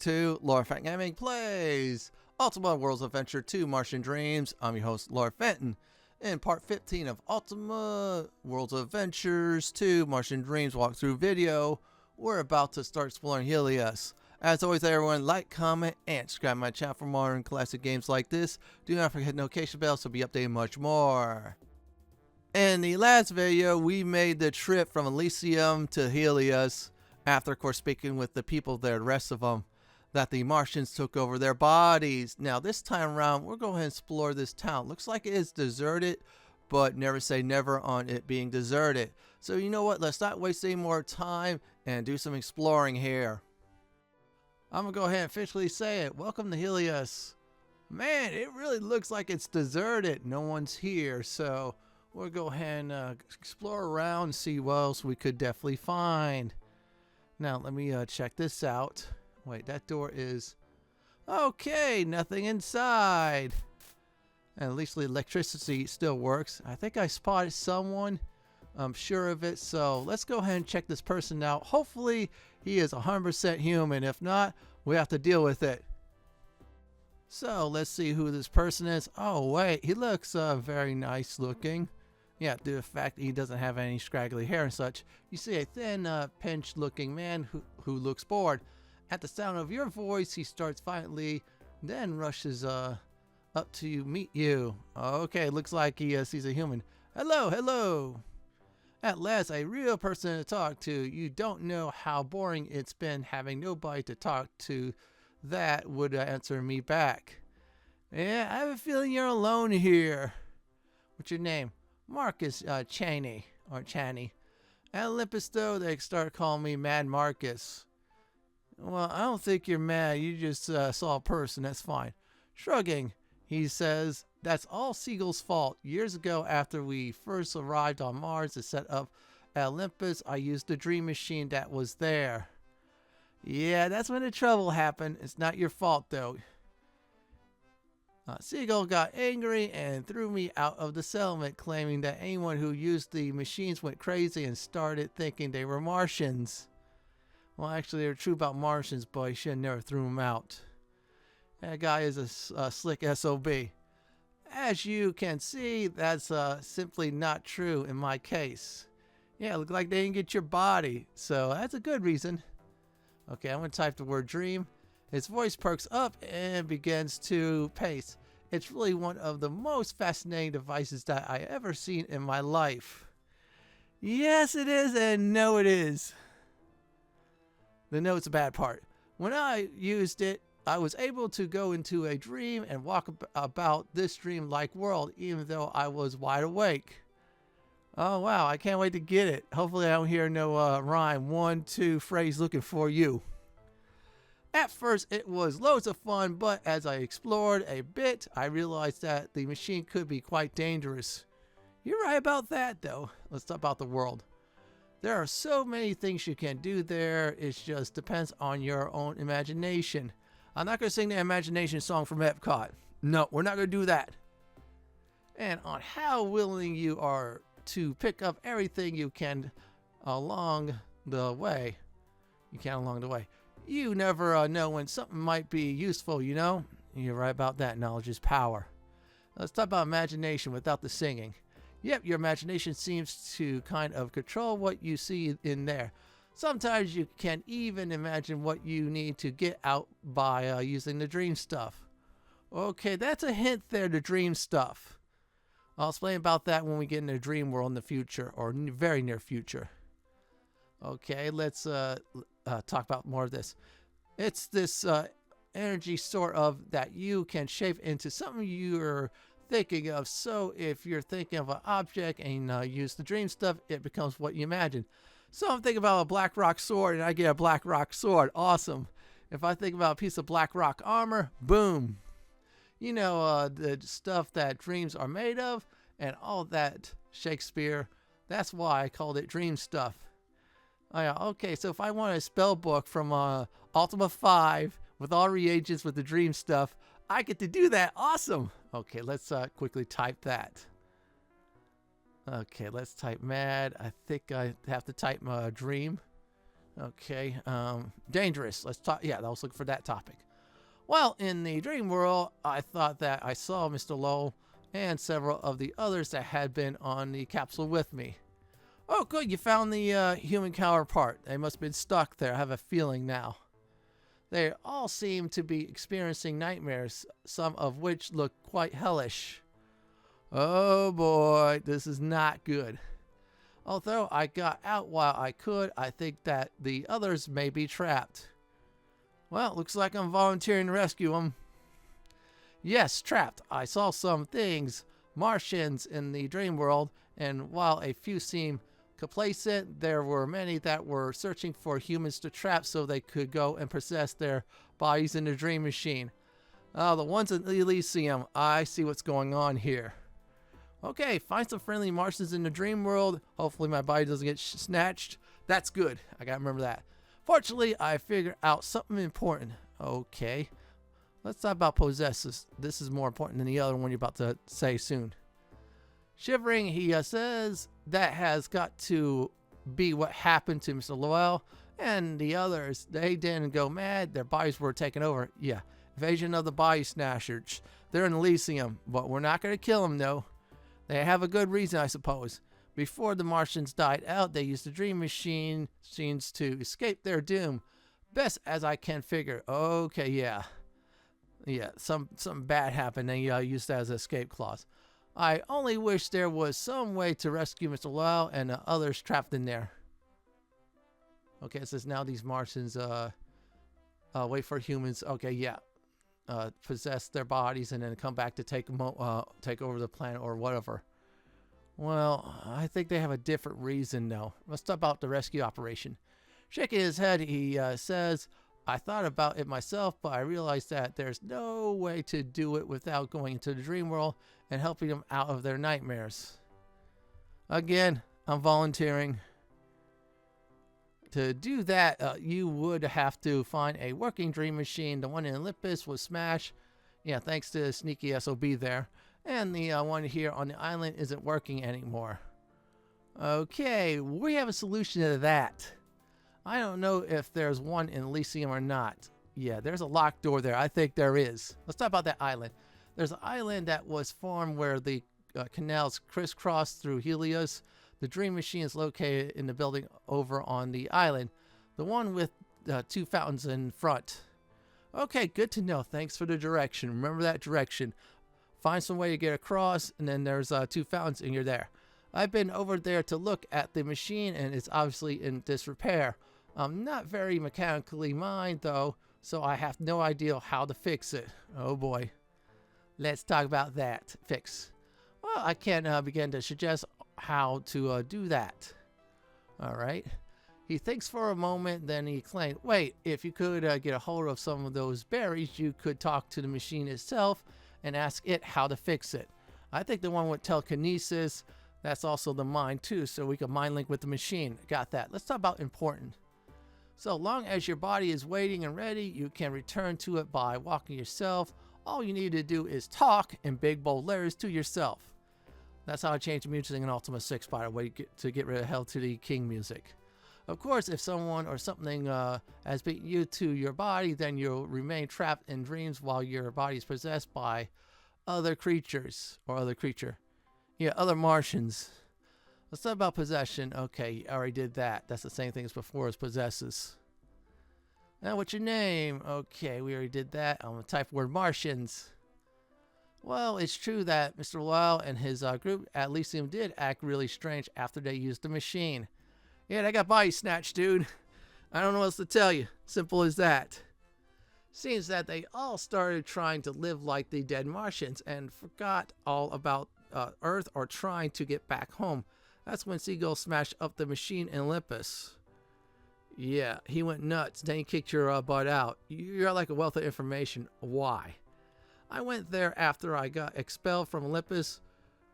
to Fenton Gaming Plays Ultima Worlds of Adventure 2 Martian Dreams. I'm your host, Fenton. In part 15 of Ultima Worlds of Adventures 2 Martian Dreams walkthrough video, we're about to start exploring Helios. As always, everyone, like, comment, and subscribe to my channel for more and classic games like this. Do not forget the notification bell so be updated much more. In the last video, we made the trip from Elysium to Helios. After, of course, speaking with the people there, the rest of them, that the Martians took over their bodies. Now, this time around, we're going to explore this town. Looks like it is deserted, but never say never on it being deserted. So, you know what? Let's not waste any more time and do some exploring here. I'm going to go ahead and officially say it. Welcome to Helios. Man, it really looks like it's deserted. No one's here, so we'll go ahead and explore around and see what else we could definitely find. Now, let me check this out. Wait, that door is... Okay, nothing inside. And at least the electricity still works. I think I spotted someone. I'm sure of it. So let's go ahead and check this person out. Hopefully, he is 100% human. If not, we have to deal with it. So let's see who this person is. Oh, wait, he looks very nice looking. Yeah, due to the fact that he doesn't have any scraggly hair and such. You see a thin, pinched-looking man who looks bored. At the sound of your voice, he starts violently, then rushes up to meet you. Okay, looks like he sees a human. Hello, hello. At last, a real person to talk to. You don't know how boring it's been having nobody to talk to that would answer me back. Yeah, I have a feeling you're alone here. What's your name? Marcus Chaney, or Chaney. At Olympus, though, they start calling me Mad Marcus. Well, I don't think you're mad. You just saw a person. That's fine. Shrugging, he says, that's all Seagull's fault. Years ago, after we first arrived on Mars to set up at Olympus, I used the dream machine that was there. Yeah, that's when the trouble happened. It's not your fault, though. Seagull got angry and threw me out of the settlement, claiming that anyone who used the machines went crazy and started thinking they were Martians. Well, actually, they were true about Martians, but he should have never threw them out. That guy is a slick SOB. As you can see, that's simply not true in my case. Yeah, it looked like they didn't get your body, so that's a good reason. Okay, I'm going to type the word dream. His voice perks up and begins to pace. It's really one of the most fascinating devices that I ever seen in my life. Yes, it is, and no, it is. The no's the bad part. When I used it, I was able to go into a dream and walk about this dream-like world, even though I was wide awake. Oh, wow, I can't wait to get it. Hopefully I don't hear no rhyme. 1, 2, phrase looking for you. At first, it was loads of fun, but as I explored a bit, I realized that the machine could be quite dangerous. You're right about that, though. Let's talk about the world. There are so many things you can do there. It just depends on your own imagination. I'm not going to sing the imagination song from Epcot. No, we're not going to do that. And on how willing you are to pick up everything you can along the way. You never know when something might be useful, you know? You're right about that. Knowledge is power. Let's talk about imagination without the singing. Yep, your imagination seems to kind of control what you see in there. Sometimes you can even imagine what you need to get out by using the dream stuff. Okay, that's a hint there, the dream stuff. I'll explain about that when we get into the dream world in the future, or very near future. Okay, let's talk about more of this. It's this energy sort of that you can shape into something you're thinking of. So if you're thinking of an object and use the dream stuff, it becomes what you imagine. So I'm thinking about a black rock sword and I get a black rock sword. Awesome. If I think about a piece of black rock armor, boom. You know, the stuff that dreams are made of and all that Shakespeare. That's why I called it dream stuff. Oh, yeah, okay, so if I want a spell book from Ultima 5 with all reagents with the dream stuff, I get to do that. Awesome. Okay, let's quickly type that. Okay, let's type mad. I think I have to type dream. Okay, dangerous. Let's talk. Yeah, I was looking for that topic. Well, in the dream world, I thought that I saw Mr. Lowell and several of the others that had been on the capsule with me. Oh, good, you found the human counterpart. They must have been stuck there. I have a feeling now. They all seem to be experiencing nightmares, some of which look quite hellish. Oh boy, this is not good. Although I got out while I could, I think that the others may be trapped. Well, looks like I'm volunteering to rescue them. Yes, trapped. I saw some things, Martians in the dream world, and while a few seem complacent, there were many that were searching for humans to trap so they could go and possess their bodies in the dream machine. The ones in Elysium, I see what's going on here. Okay, find some friendly Martians in the dream world. Hopefully my body doesn't get snatched. That's good. I gotta remember that. Fortunately, I figured out something important. Okay, let's talk about possessors. This is more important than the other one you're about to say soon. Shivering, he says that has got to be what happened to Mr. Lowell and the others. They didn't go mad. Their bodies were taken over. Yeah, invasion of the body snatchers. They're in Elysium, but we're not going to kill them, though. They have a good reason, I suppose. Before the Martians died out, they used the dream machines to escape their doom. Best as I can figure. Okay, yeah. Yeah, something bad happened and used that as an escape clause. I only wish there was some way to rescue Mr. Lowell and the others trapped in there. Okay, it says now these Martians wait for humans. Okay, yeah. Possess their bodies and then come back to take over the planet or whatever. Well, I think they have a different reason now. Let's talk about the rescue operation. Shaking his head, he says, I thought about it myself, but I realized that there's no way to do it without going into the dream world and helping them out of their nightmares. Again, I'm volunteering. To do that, you would have to find a working dream machine. The one in Olympus was smashed. Yeah, thanks to the sneaky SOB there. And the one here on the island isn't working anymore. Okay, we have a solution to that. I don't know if there's one in Elysium or not. Yeah, there's a locked door there. I think there is. Let's talk about that island. There's an island that was formed where the canals crisscross through Helios. The dream machine is located in the building over on the island. The one with two fountains in front. Okay, good to know. Thanks for the direction. Remember that direction. Find some way to get across, and then there's two fountains, and you're there. I've been over there to look at the machine, and it's obviously in disrepair. I'm not very mechanically minded, though, so I have no idea how to fix it. Oh, boy. Let's talk about that. Fix. Well, I can begin to suggest how to do that. All right. He thinks for a moment, then he claimed, wait, if you could get a hold of some of those berries, you could talk to the machine itself and ask it how to fix it. I think the one with telekinesis, that's also the mind too, so we can mind link with the machine. Got that. Let's talk about important. So long as your body is waiting and ready, you can return to it by walking yourself. All you need to do is talk in big bold letters to yourself. That's how I changed the music in Ultima 6, by the way, to get rid of Hell to the King music. Of course, if someone or something has beaten you to your body, then you'll remain trapped in dreams while your body is possessed by other creatures or other creature. Yeah, other Martians. Let's talk about possession. Okay, I already did that. That's the same thing as before as possesses. Now, what's your name? Okay, we already did that. I'm going to type word Martians. Well, it's true that Mr. Lowell and his group at Elysium did act really strange after they used the machine. Yeah, they got body snatched, dude. I don't know what else to tell you. Simple as that. Seems that they all started trying to live like the dead Martians and forgot all about Earth or trying to get back home. That's when Seagull smashed up the machine in Olympus. Yeah, he went nuts. Then he kicked your butt out. You're like a wealth of information. Why? I went there after I got expelled from Olympus,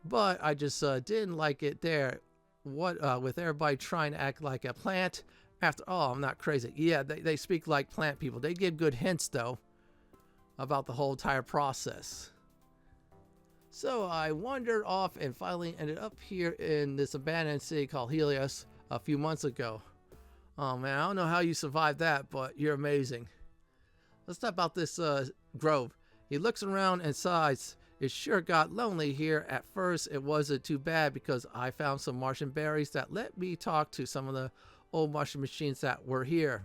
but I just didn't like it there. What with everybody trying to act like a plant. After all, I'm not crazy. Yeah, they speak like plant people. They give good hints, though, about the whole entire process. So I wandered off and finally ended up here in this abandoned city called Helios a few months ago. Oh man, I don't know how you survived that, but you're amazing. Let's talk about this grove. He looks around and sighs. It sure got lonely here. At first, it wasn't too bad because I found some Martian berries that let me talk to some of the old Martian machines that were here.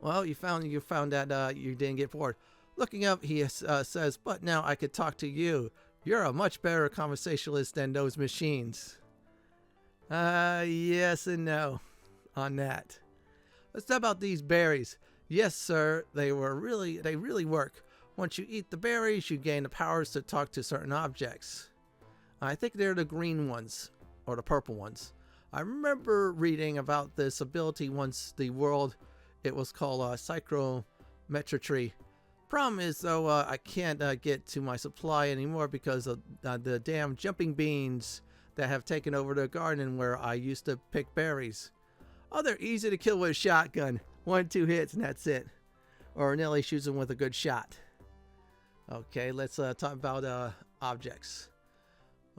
Well, you found that you didn't get bored. Looking up, he says, but now I could talk to you. You're a much better conversationalist than those machines. Yes and no on that. Let's talk about these berries. Yes, sir, they really work. Once you eat the berries, you gain the powers to talk to certain objects. I think they're the green ones, or the purple ones. I remember reading about this ability once the world, it was called psychrometry. Problem is, though, I can't get to my supply anymore because of the damn jumping beans that have taken over the garden where I used to pick berries. Oh, they're easy to kill with a shotgun. 1-2 hits and that's it. Or Nelly shoots them with a good shot. Okay, let's talk about objects.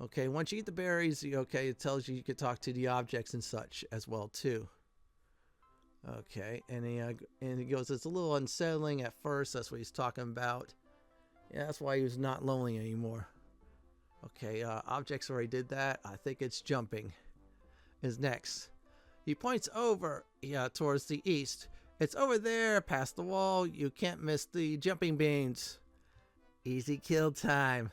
Okay, once you eat the berries, it tells you can talk to the objects and such as well too. Okay, and he goes, it's a little unsettling at first. That's what he's talking about. Yeah, that's why he was not lonely anymore. Okay, objects already did that. I think it's jumping is next. He points over towards the east. It's over there past the wall. You can't miss the jumping beans. Easy kill time.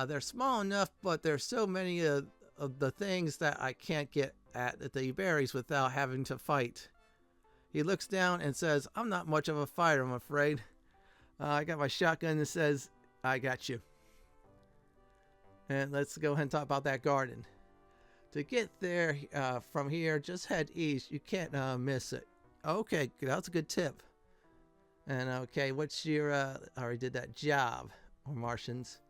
They're small enough, but there's so many of the things that I can't get at the berries without having to fight. He looks down and says, I'm not much of a fighter, I'm afraid. I got my shotgun and says, I got you. And let's go ahead and talk about that garden. To get there from here, just head east. You can't miss it. Okay, that's a good tip. And okay, what's your, I already did that job, or Martians.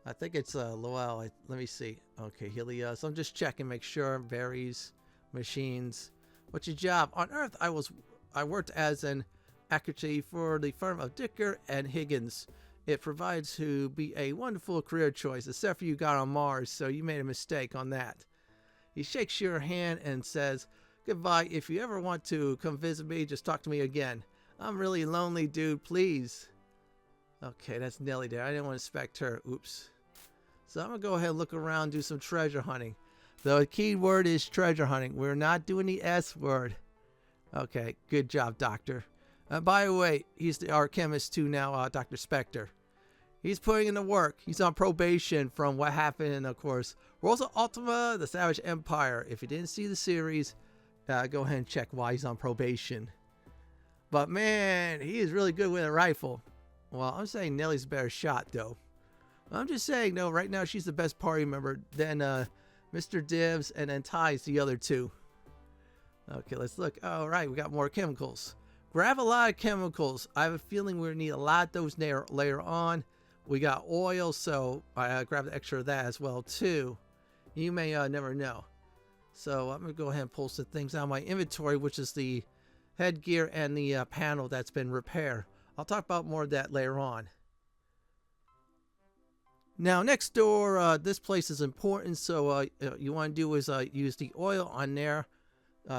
I think it's Lowell. Let me see. Okay, Helios. I'm just checking, make sure. Berries, machines. What's your job? On Earth, I worked as an secretary for the firm of Dicker and Higgins. It provides to be a wonderful career choice, except for you got on Mars, so you made a mistake on that. He shakes your hand and says, goodbye. If you ever want to come visit me, just talk to me again. I'm really lonely, dude. Please. Okay, that's Nelly there. I didn't want to expect her. Oops. So I'm going to go ahead and look around, do some treasure hunting. The key word is treasure hunting. We're not doing the S word. Okay, good job, Doctor. By the way, he's our chemist too now, Dr. Spector. He's putting in the work. He's on probation from what happened in, of course, Worlds of Ultima, the Savage Empire. If you didn't see the series, go ahead and check why he's on probation. But man, he is really good with a rifle. Well, I'm saying Nelly's a better shot, though. I'm just saying, no, right now she's the best party member. Then Mr. Divs and then Ty's the other two. Okay, let's look. All right, we got more chemicals. Grab a lot of chemicals. I have a feeling we're going to need a lot of those later on. We got oil, so I grabbed extra of that as well, too. You may never know. So I'm going to go ahead and pull some things out of my inventory, which is the headgear and the panel that's been repaired. I'll talk about more of that later on. Now, next door, this place is important, so you want to do is use the oil on there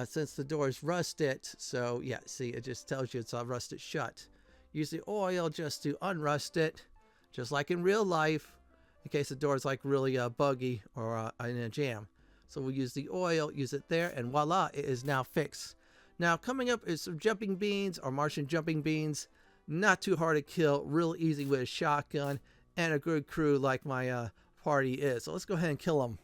since the door is rusted. So, yeah, see, it just tells you it's rusted shut. Use the oil just to unrust it, just like in real life, in case the door is like really buggy or in a jam. So we'll use the oil, use it there, and voila, it is now fixed. Now, coming up is some jumping beans, or Martian jumping beans. Not too hard to kill, real easy with a shotgun, and a good crew like my party is. So let's go ahead and kill them.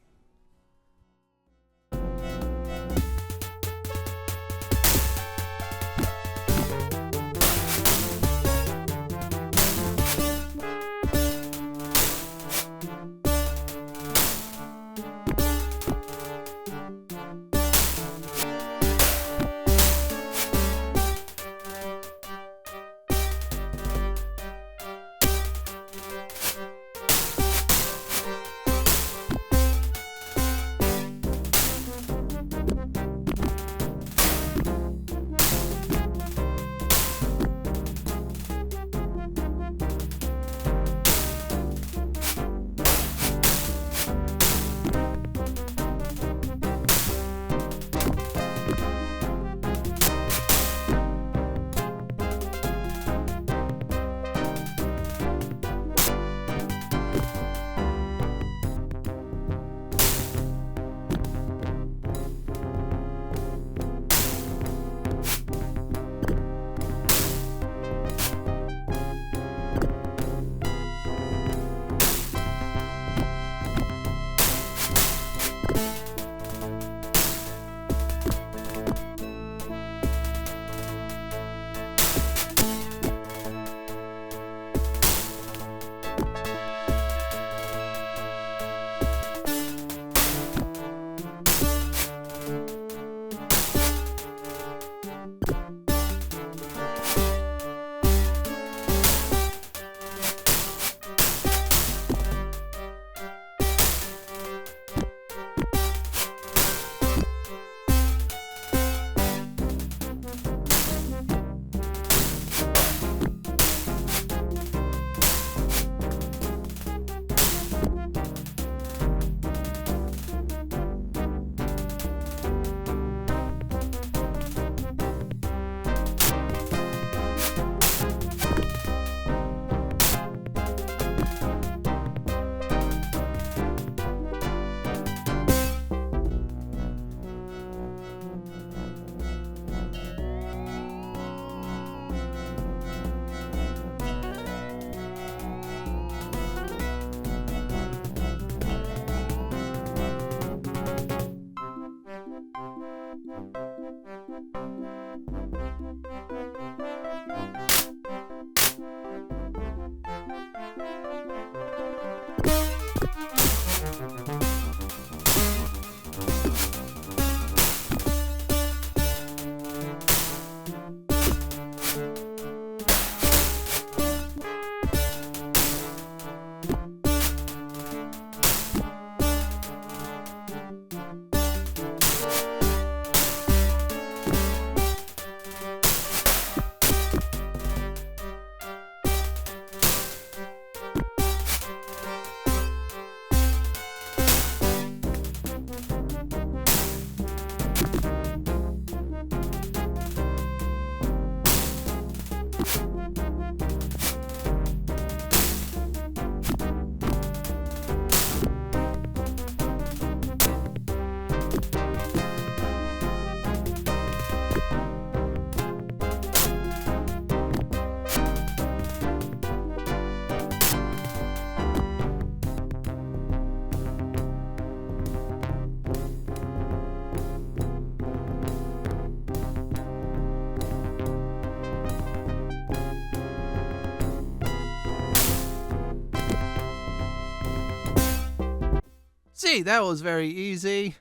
See, that was very easy.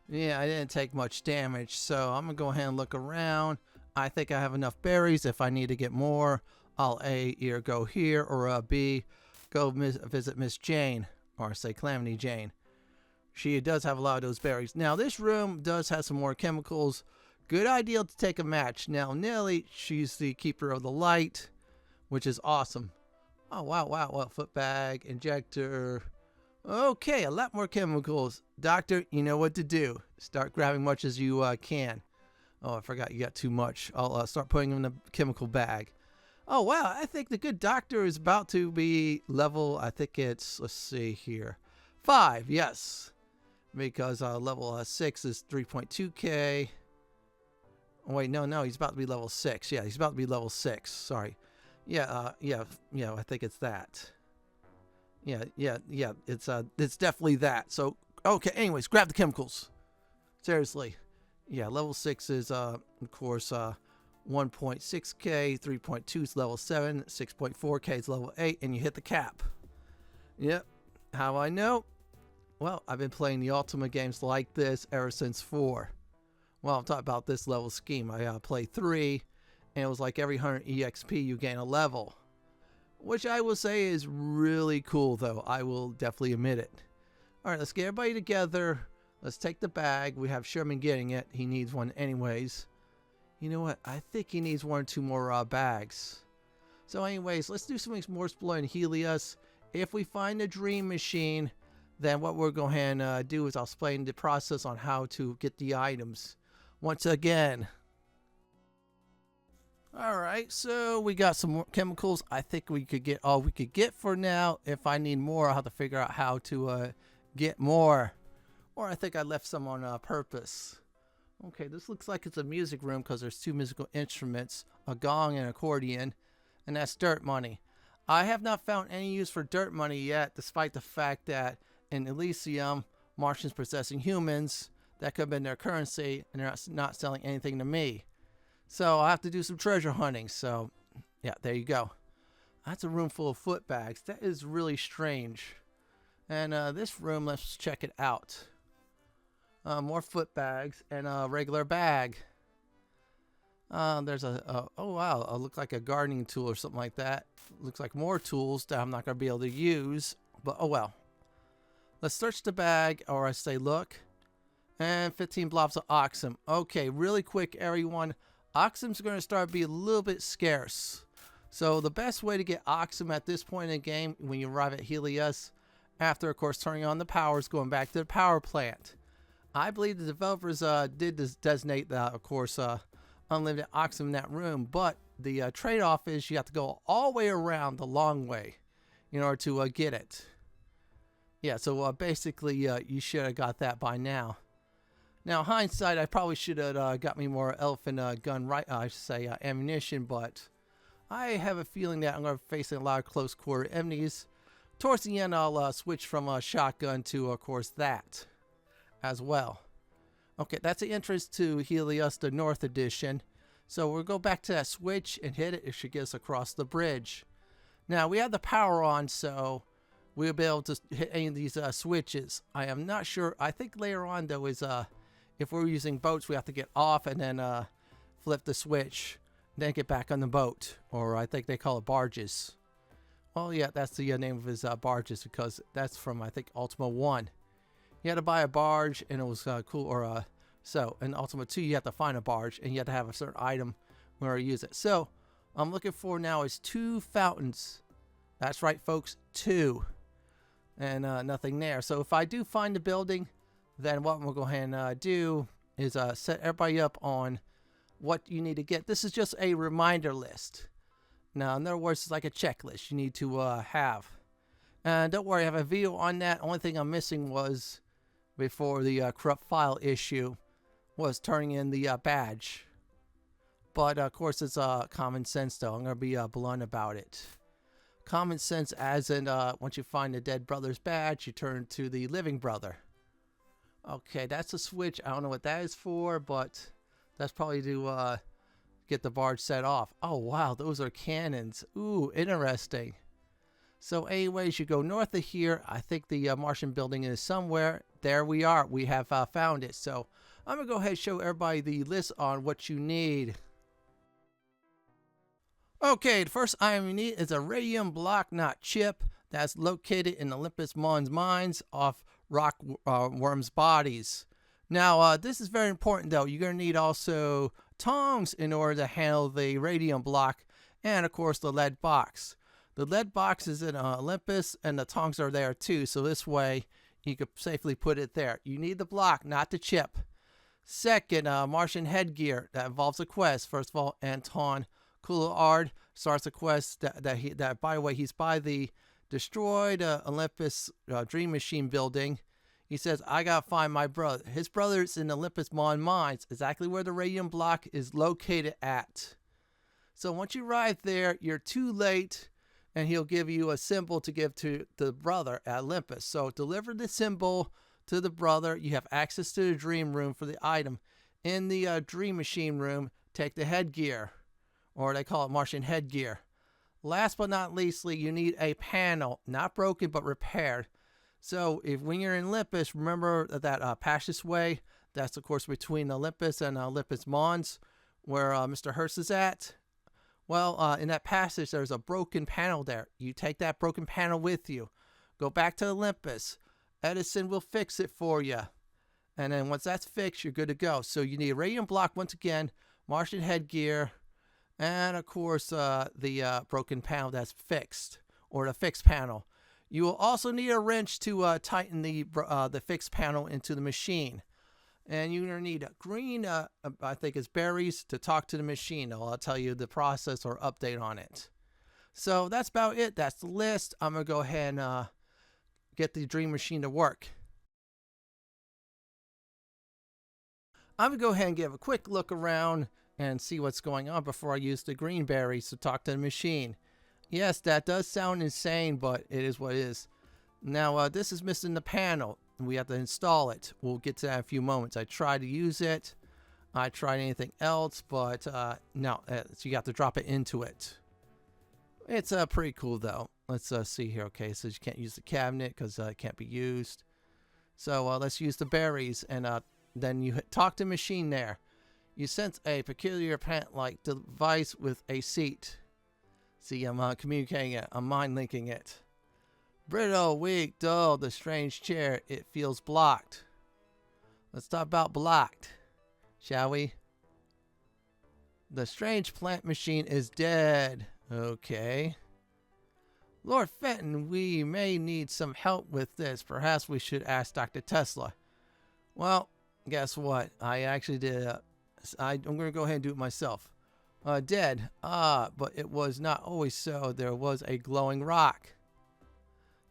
Yeah, I didn't take much damage, so I'm gonna go ahead and look around. I think I have enough berries. If I need to get more, I'll A, either go here, or B, go visit Miss Jane, or say Calamity Jane. She does have a lot of those berries. Now, this room does have some more chemicals. Good idea to take a match. Now, Nelly, she's the keeper of the light, which is awesome. Oh, wow, wow, wow. Foot bag, injector. Okay, a lot more chemicals. Doctor, you know what to do. Start grabbing much as you can. Oh, I forgot you got too much. I'll start putting them in the chemical bag. Oh, wow, I think the good doctor is about to be level, I think it's, let's see here, 5, yes. Because level 6 is 3.2k. Oh, wait, no, he's about to be level 6. Yeah, he's about to be level 6, sorry. Yeah, I think it's that. Yeah, it's definitely that. So, okay, anyways, grab the chemicals. Seriously. Yeah, level 6 is, of course, 1.6k, 3.2 is level 7, 6.4k is level 8, and you hit the cap. Yep. How I know? Well, I've been playing the Ultima games like this ever since 4. Well, I'm talking about this level scheme. I played 3, and it was like every 100 EXP you gain a level. Which I will say is really cool, though. I will definitely admit it. Alright, let's get everybody together. Let's take the bag. We have Sherman getting it. He needs one anyways. You know what? I think he needs 1 or 2 more bags. So anyways, let's do something more exploring and Helios. If we find the dream machine, then what we're going to do is I'll explain the process on how to get the items. Once again. Alright, so we got some more chemicals. I think we could get all we could get for now. If I need more, I'll have to figure out how to get more. Or I think I left some on purpose. Okay, this looks like it's a music room because there's 2 musical instruments, a gong and an accordion, and that's dirt money. I have not found any use for dirt money yet, despite the fact that in Elysium, Martians possessing humans, that could have been their currency, and they're not selling anything to me. So I'll have to do some treasure hunting. So, yeah, there you go. That's a room full of foot bags. That is really strange. And this room, let's check it out. More foot bags and a regular bag. There's oh wow, it looks like a gardening tool or something like that. Looks like more tools that I'm not going to be able to use. But oh well. Let's search the bag, or I say look. And 15 blobs of oxum. Okay, really quick, everyone. Oxum's going to start to be a little bit scarce. So the best way to get oxum at this point in the game, when you arrive at Helios, after of course turning on the power, is going back to the power plant. I believe the developers did designate that, of course, unlimited oxum in that room, but the trade-off is you have to go all the way around the long way in order to get it. Yeah, so basically you should have got that by now. Now, hindsight, I probably should have got me more elephant gun, I should say, ammunition, but I have a feeling that I'm going to be facing a lot of close quarter enemies. Towards the end, I'll switch from a shotgun to, of course, that as well. Okay, that's the entrance to Helios, the North Edition. So we'll go back to that switch and hit it. It should get us across the bridge. Now we have the power on, so we'll be able to hit any of these switches. I am not sure. I think later on though is if we're using boats, we have to get off and then flip the switch, then get back on the boat, or I think they call it barges. Well, yeah, that's the name of his barges, because that's from, I think, Ultima 1. You had to buy a barge, and it was cool, or so. In Ultima 2, you have to find a barge, and you have to have a certain item where you use it. So, I'm looking for now is 2 fountains. That's right, folks, 2. And nothing there. So, if I do find the building, then what we'll go ahead and do is set everybody up on what you need to get. This is just a reminder list. Now, in other words, it's like a checklist you need to have. And don't worry, I have a video on that. Only thing I'm missing was, before the corrupt file issue, was turning in the badge. But, of course, it's common sense, though. I'm going to be blunt about it. Common sense as in, once you find the dead brother's badge, you turn to the living brother. Okay, that's a switch. I don't know what that is for, but that's probably to get the barge set off. Oh, wow, those are cannons. Ooh, interesting. So anyways, you go north of here. I think the Martian building is somewhere. There we are. We have found it. So I'm going to go ahead and show everybody the list on what you need. Okay, the first item you need is a radium block, not chip, that's located in Olympus Mons mines off rock worms' bodies. Now, this is very important, though. You're going to need also tongs in order to handle the radium block, and of course the lead box. The lead box is in Olympus, and the tongs are there too, so this way you could safely put it there. You need the block, not the chip. Second, Martian headgear. That involves a quest. First of all, Anton Coulard starts a quest that by the way, he's by the destroyed Olympus Dream Machine building. He says, I gotta find my brother. His brother's in Olympus Mons mines, exactly where the radium block is located at. So once you arrive there, you're too late, and he'll give you a symbol to give to the brother at Olympus. So deliver the symbol to the brother. You have access to the dream room for the item. In the dream machine room, take the headgear, or they call it Martian headgear. Last but not leastly, you need a panel, not broken but repaired. So when you're in Olympus, remember that passageway? That's, of course, between Olympus and Olympus Mons, where Mr. Hurst is at. Well, in that passage, there's a broken panel there. You take that broken panel with you. Go back to Olympus. Edison will fix it for you. And then once that's fixed, you're good to go. So you need a radium block once again, Martian headgear, and, of course, the broken panel that's fixed, or the fixed panel. You will also need a wrench to tighten the fixed panel into the machine. And you're going to need green, I think it's berries, to talk to the machine. I'll tell you the process or update on it. So that's about it. That's the list. I'm going to go ahead and get the dream machine to work. I'm going to go ahead and give a quick look around and see what's going on before I use the green berries to talk to the machine. Yes, that does sound insane, but it is what it is. Now, this is missing the panel. We have to install it. We'll get to that in a few moments. I tried to use it. I tried anything else, but no. So you have to drop it into it. It's pretty cool, though. Let's see here. Okay, so you can't use the cabinet because it can't be used. So let's use the berries, and then you talk to the machine there. You sense a peculiar plant-like device with a seat. See, I'm communicating it. I'm mind-linking it. Brittle, weak, dull, the strange chair. It feels blocked. Let's talk about blocked, shall we? The strange plant machine is dead. Okay. Lord Fenton, we may need some help with this. Perhaps we should ask Dr. Tesla. Well, guess what? I actually did. I'm going to go ahead and do it myself. Dead. But it was not always so. There was a glowing rock.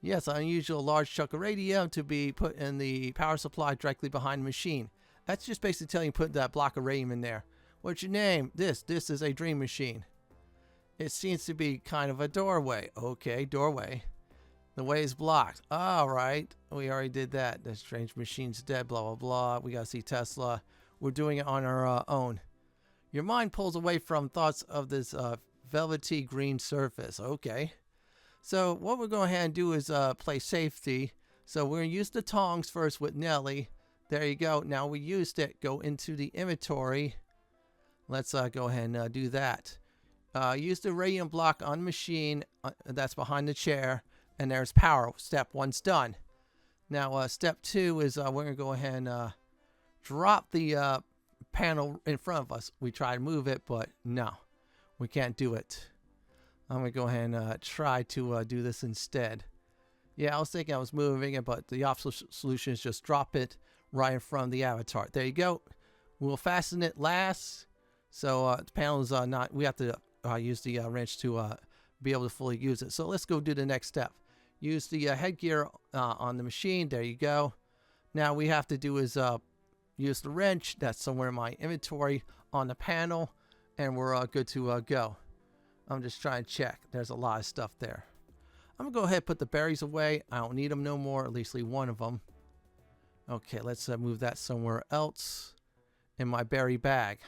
Yes, an unusual large chunk of radium to be put in the power supply directly behind the machine. That's just basically telling you to put that block of radium in there. What's your name? This is a dream machine. It seems to be kind of a doorway. Okay, doorway. The way is blocked. All right, we already did that. The strange machine's dead, blah, blah, blah. We got to see Tesla. We're doing it on our own. Your mind pulls away from thoughts of this velvety green surface. Okay. So what we're going to go ahead and do is play safety. So we're going to use the tongs first with Nelly. There you go. Now we used it. Go into the inventory. Let's go ahead and do that. Use the radiant block on the machine that's behind the chair. And there's power. Step 1's done. Now step 2 is we're going to go ahead and drop the panel in front of us. We try to move it, but no. We can't do it. I'm going to go ahead and try to do this instead. Yeah, I was thinking I was moving it, but the optional solution is just drop it right in front of the avatar. There you go. We'll fasten it last. So the panel is not, we have to use the wrench to be able to fully use it. So let's go do the next step. Use the headgear on the machine. There you go. Now we have to do is use the wrench that's somewhere in my inventory on the panel, and we're good to go. I'm just trying to check. There's a lot of stuff there. I'm going to go ahead and put the berries away. I don't need them no more, at least one of them. Okay, let's move that somewhere else in my berry bag.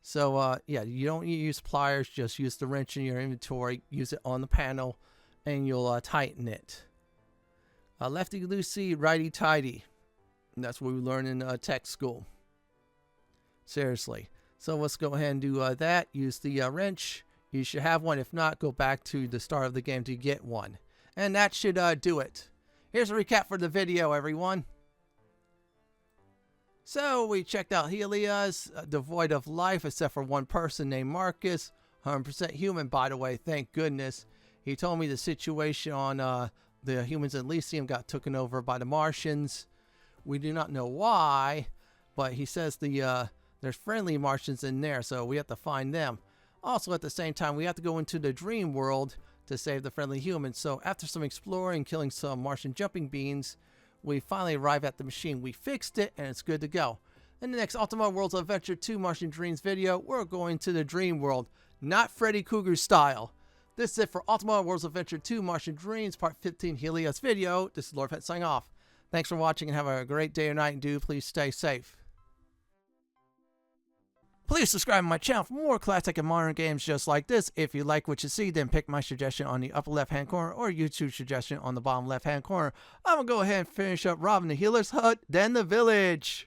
So, yeah, you don't need to use pliers. Just use the wrench in your inventory. Use it on the panel, and you'll tighten it. Lefty-loosey, righty-tighty. That's what we learn in tech school. Seriously. So let's go ahead and do that. Use the wrench. You should have one. If not, go back to the start of the game to get one. And that should do it. Here's a recap for the video, everyone. So we checked out Helios, devoid of life except for one person named Marcus. 100% human, by the way, thank goodness. He told me the situation on the humans in Elysium got taken over by the Martians. We do not know why, but he says there's friendly Martians in there, so we have to find them. Also, at the same time, we have to go into the dream world to save the friendly humans. So after some exploring, killing some Martian jumping beans, we finally arrive at the machine. We fixed it, and it's good to go. In the next Ultima Worlds of Adventure 2 Martian Dreams video, we're going to the dream world, not Freddy Krueger style. This is it for Ultima Worlds of Adventure 2 Martian Dreams Part 15 Helios video. This is Lord Fenton signing off. Thanks for watching and have a great day or night, and do please stay safe. Please subscribe to my channel for more classic and modern games just like this. If you like what you see, then pick my suggestion on the upper left hand corner or YouTube suggestion on the bottom left hand corner. I'm going to go ahead and finish up robbing the healer's hut, then the village.